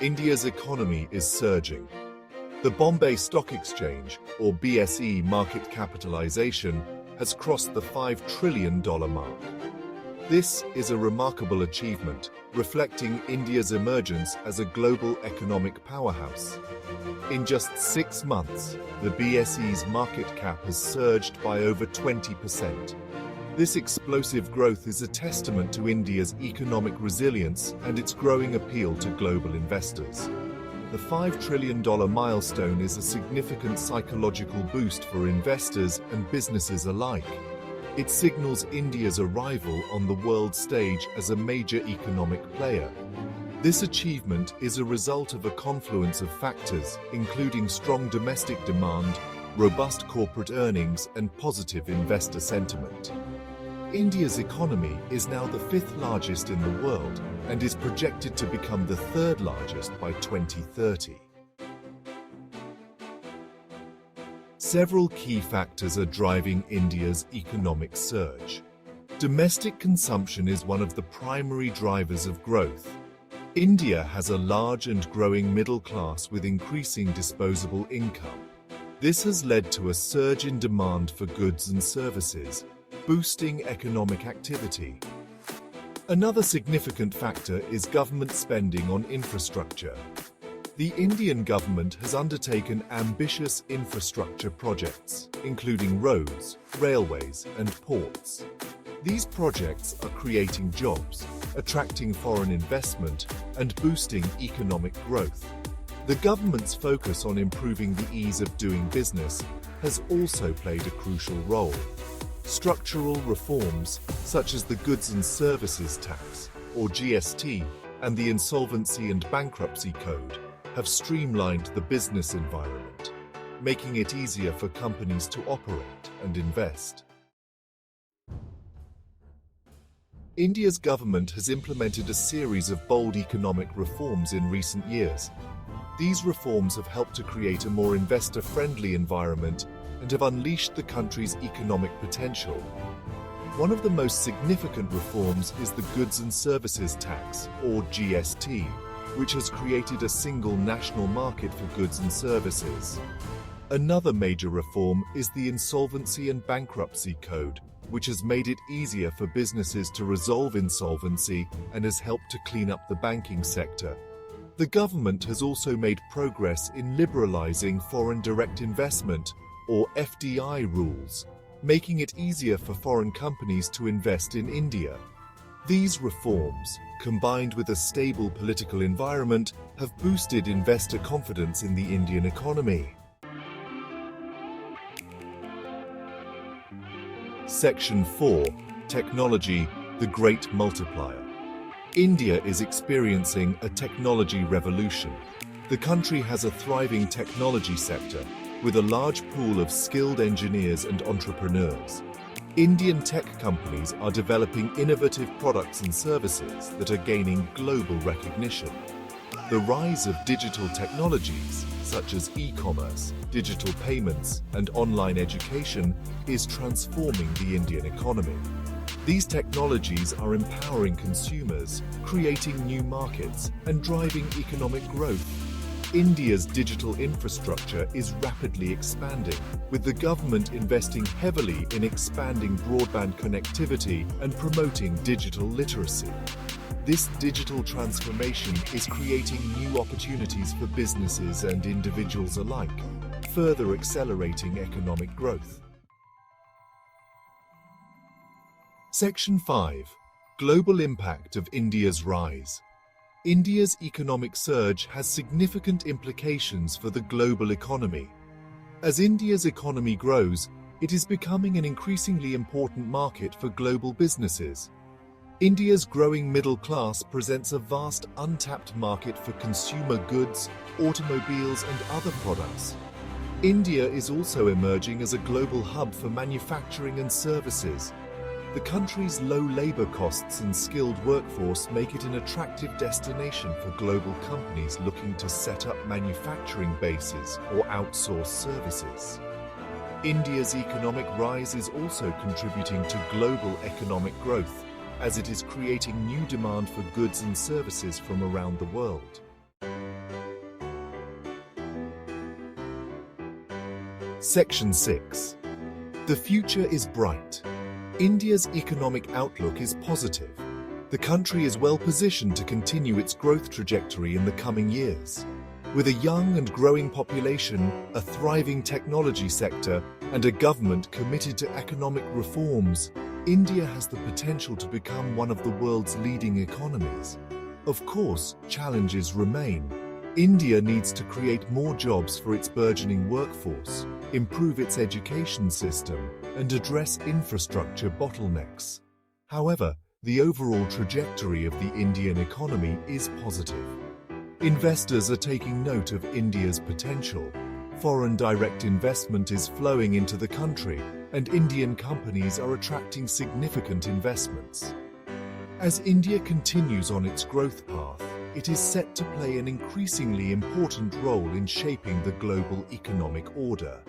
India's economy is surging. The Bombay Stock Exchange, or BSE market capitalization, has crossed the $5 trillion mark. This is a remarkable achievement, reflecting India's emergence as a global economic powerhouse. In just 6 months, the BSE's market cap has surged by over 20%. This explosive growth is a testament to India's economic resilience and its growing appeal to global investors. The $5 trillion milestone is a significant psychological boost for investors and businesses alike. It signals India's arrival on the world stage as a major economic player. This achievement is a result of a confluence of factors, including strong domestic demand, robust corporate earnings, and positive investor sentiment. India's economy is now the 5th largest in the world and is projected to become the 3rd largest by 2030. Several key factors are driving India's economic surge. Domestic consumption is one of the primary drivers of growth. India has a large and growing middle class with increasing disposable income. This has led to a surge in demand for goods and services, boosting economic activity. Another significant factor is government spending on infrastructure. The Indian government has undertaken ambitious infrastructure projects, including roads, railways, and ports. These projects are creating jobs, attracting foreign investment, and boosting economic growth. The government's focus on improving the ease of doing business has also played a crucial role. Structural reforms, such as the Goods and Services Tax, or GST, and the Insolvency and Bankruptcy Code, have streamlined the business environment, making it easier for companies to operate and invest. India's government has implemented a series of bold economic reforms in recent years. These reforms have helped to create a more investor-friendly environment and have unleashed the country's economic potential. One of the most significant reforms is the Goods and Services Tax, or GST, which has created a single national market for goods and services. Another major reform is the Insolvency and Bankruptcy Code, which has made it easier for businesses to resolve insolvency and has helped to clean up the banking sector. The government has also made progress in liberalizing foreign direct investment, or FDI rules, making it easier for foreign companies to invest in India. These reforms, combined with a stable political environment, have boosted investor confidence in the Indian economy. Section 4. Technology, the Great Multiplier. India is experiencing a technology revolution. The country has a thriving technology sector, with a large pool of skilled engineers and entrepreneurs. Indian tech companies are developing innovative products and services that are gaining global recognition. The rise of digital technologies, such as e-commerce, digital payments, and online education, is transforming the Indian economy. These technologies are empowering consumers, creating new markets, and driving economic growth. India's digital infrastructure is rapidly expanding, with the government investing heavily in expanding broadband connectivity and promoting digital literacy. This digital transformation is creating new opportunities for businesses and individuals alike, further accelerating economic growth. Section 5. Global impact of India's rise. India's economic surge has significant implications for the global economy. As India's economy grows, it is becoming an increasingly important market for global businesses. India's growing middle class presents a vast untapped market for consumer goods, automobiles, and other products. India is also emerging as a global hub for manufacturing and services. The country's low labor costs and skilled workforce make it an attractive destination for global companies looking to set up manufacturing bases or outsource services. India's economic rise is also contributing to global economic growth, as it is creating new demand for goods and services from around the world. Section 6. The future is bright. India's economic outlook is positive. The country is well positioned to continue its growth trajectory in the coming years. With a young and growing population, a thriving technology sector, and a government committed to economic reforms, India has the potential to become one of the world's leading economies. Of course, challenges remain. India needs to create more jobs for its burgeoning workforce, improve its education system, and address infrastructure bottlenecks. However, the overall trajectory of the Indian economy is positive. Investors are taking note of India's potential. Foreign direct investment is flowing into the country, and Indian companies are attracting significant investments. As India continues on its growth path, it is set to play an increasingly important role in shaping the global economic order.